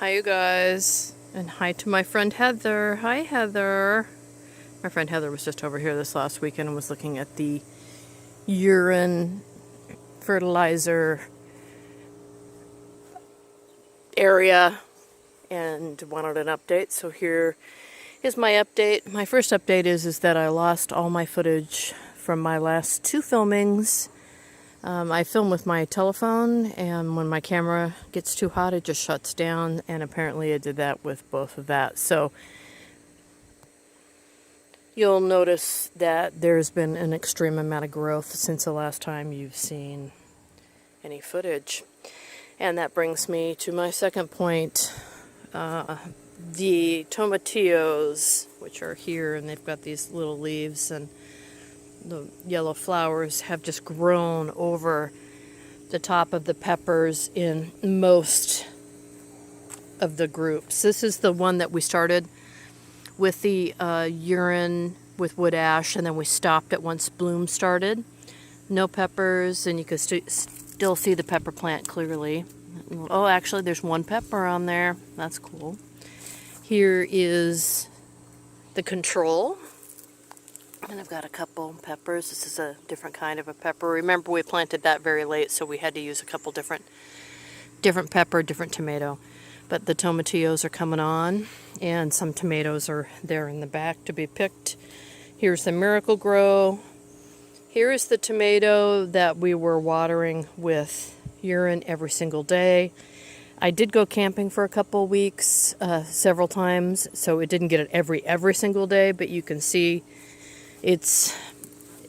Hi, you guys, and hi to my friend Heather. Hi, Heather. My friend Heather was just over here this last weekend and was looking at the urine fertilizer area and wanted an update. So here is my update. My first update is that I lost all my footage from my last two filmings. I film with my telephone, and when my camera gets too hot, it just shuts down, and apparently I did that with both of that. So you'll notice that there's been an extreme amount of growth since the last time you've seen any footage. And that brings me to my second point. The tomatillos, which are here, and they've got these little leaves, and the yellow flowers have just grown over the top of the peppers in most of the groups. This is the one that we started with the urine with wood ash, and then we stopped it once bloom started. No peppers, and you can still see the pepper plant clearly. Oh, actually, there's one pepper on there. That's cool. Here is the control. And I've got a couple peppers. This is a different kind of a pepper. Remember, we planted that very late, so we had to use a couple different pepper, different tomato. But the tomatillos are coming on, and some tomatoes are there in the back to be picked. Here's the Miracle Grow. Here is the tomato that we were watering with urine every single day. I did go camping for a couple weeks, several times, so it didn't get it every single day, but you can see it's,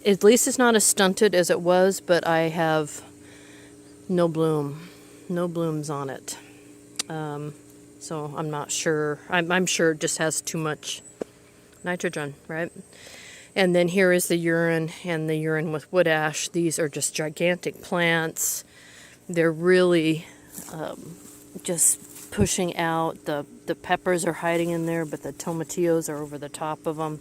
at least it's not as stunted as it was, but I have no blooms on it. So I'm not sure. I'm sure it just has too much nitrogen, right? And then here is the urine and the urine with wood ash. These are just gigantic plants. They're really just pushing out. The peppers are hiding in there, but the tomatillos are over the top of them.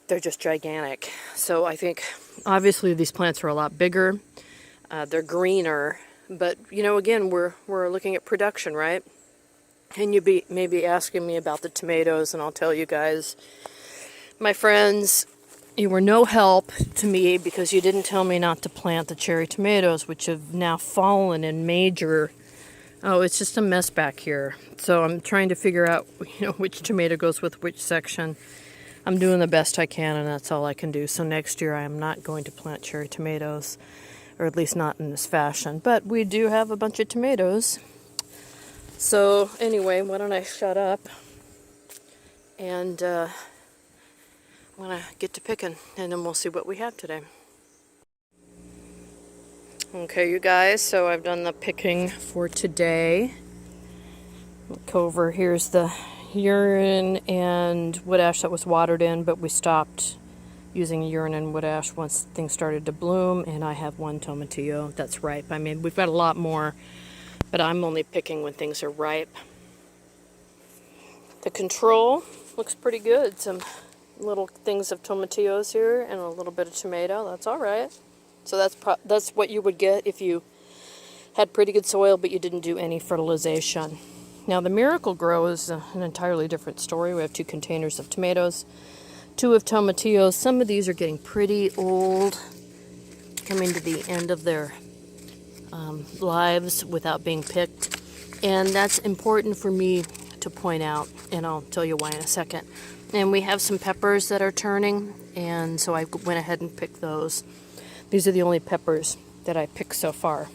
They're just gigantic. So I think obviously these plants are a lot bigger. They're greener, but you know, again, we're looking at production, right? And you may be asking me about the tomatoes, and I'll tell you guys, my friends, you were no help to me because you didn't tell me not to plant the cherry tomatoes, which have now fallen in major. Oh, it's just a mess back here. So I'm trying to figure out, you know, which tomato goes with which section. I'm doing the best I can, and that's all I can do. So next year I am not going to plant cherry tomatoes, or at least not in this fashion. But we do have a bunch of tomatoes. So anyway, why don't I shut up and I'm going to get to picking, and then we'll see what we have today. Okay, you guys, so I've done the picking for today. Look over, here's the urine and wood ash that was watered in, but we stopped using urine and wood ash once things started to bloom, and I have one tomatillo that's ripe. I mean, we've got a lot more, but I'm only picking when things are ripe. The control looks pretty good. Some little things of tomatillos here and a little bit of tomato. That's all right. So that's what you would get if you had pretty good soil, but you didn't do any fertilization. Now, the Miracle Grow is an entirely different story. We have 2 containers of tomatoes, 2 of tomatillos. Some of these are getting pretty old, coming to the end of their lives without being picked. And that's important for me to point out, and I'll tell you why in a second. And we have some peppers that are turning, and so I went ahead and picked those. These are the only peppers that I picked so far.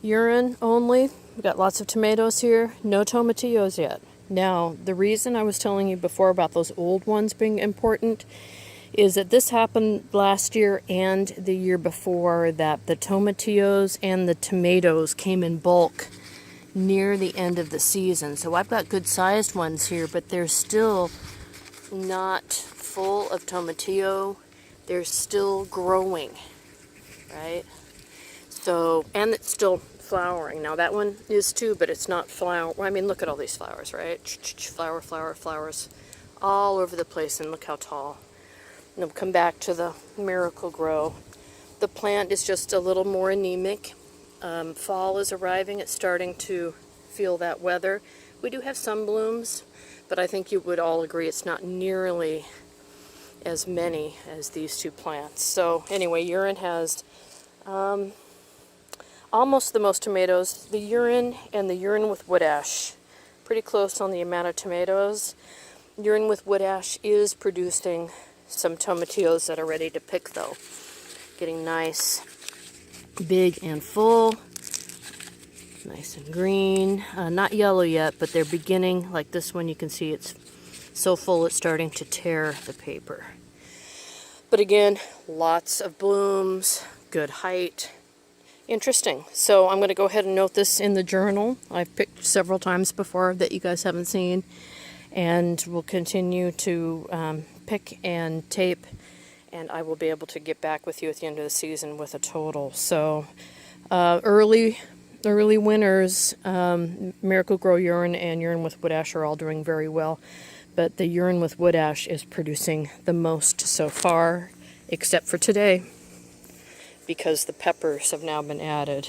Urine only. We've got lots of tomatoes here. No tomatillos yet. Now, the reason I was telling you before about those old ones being important is that this happened last year and the year before, that the tomatillos and the tomatoes came in bulk near the end of the season. So I've got good sized ones here, but they're still not full of tomatillo. They're still growing, right? So, and it's still flowering. Now that one is too, but it's not flower. I mean, look at all these flowers, right? Flowers all over the place, and look how tall. And we'll come back to the Miracle Grow. The plant is just a little more anemic. Fall is arriving. It's starting to feel that weather. We do have some blooms, but I think you would all agree it's not nearly as many as these two plants. So anyway, Urine has almost the most tomatoes. The Urine and the Urine with wood ash, pretty close on the amount of tomatoes. Urine with wood ash is producing some tomatillos that are ready to pick though. Getting nice, big and full, nice and green. Not yellow yet, but they're beginning, like this one you can see it's so full it's starting to tear the paper. But again, lots of blooms, good height. Interesting. So I'm going to go ahead and note this in the journal. I've picked several times before that you guys haven't seen, and we'll continue to pick and tape, and I will be able to get back with you at the end of the season with a total. So early winners, Miracle-Gro Urine and Urine with wood ash are all doing very well, but the Urine with wood ash is producing the most so far, except for today, because the peppers have now been added.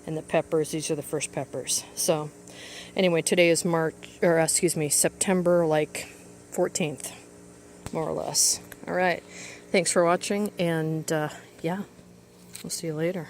And the peppers, these are the first peppers. So anyway, today is September like 14th, more or less. All right. Thanks for watching, and yeah, we'll see you later.